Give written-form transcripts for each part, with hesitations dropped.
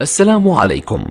السلام عليكم.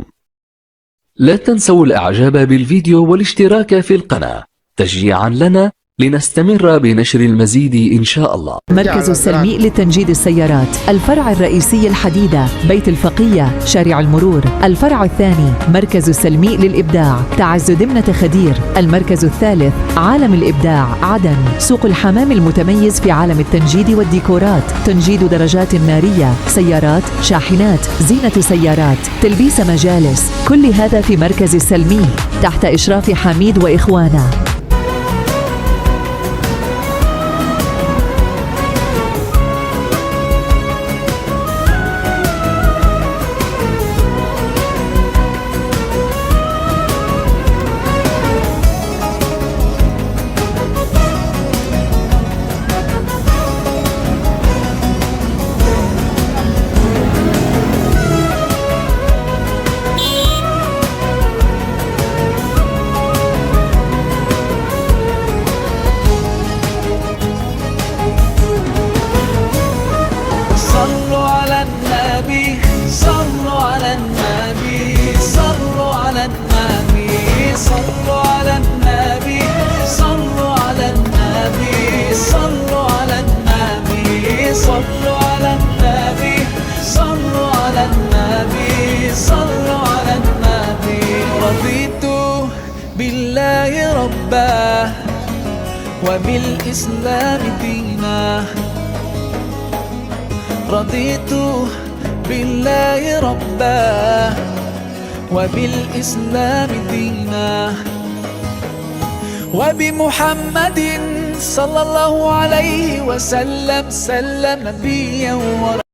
لا تنسوا الإعجاب بالفيديو والاشتراك في القناة تشجيعا لنا لنستمر بنشر المزيد إن شاء الله. مركز السلمي لتنجيد السيارات، الفرع الرئيسي الحديدة، بيت الفقية، شارع المرور. الفرع الثاني مركز السلمي للإبداع، تعز دمنة خدير. المركز الثالث عالم الإبداع عدن، سوق الحمام المتميز في عالم التنجيد والديكورات، تنجيد درجات نارية، سيارات، شاحنات، زينة سيارات، تلبيس مجالس، كل هذا في مركز السلمي تحت إشراف حميد وإخوانه. صلوا على النبي، صلوا على النبي، صلوا على النبي، صلوا على النبي، صلوا على النبي، صلوا على النبي، صلوا على النبي، صلوا على النبي، صلوا على النبي. رضيت بالله ربا وبالإسلام دينا، رضيت بالله ربا وبالإسلام دينا، وبمحمد صلى الله عليه وسلم نبيا ورسولا.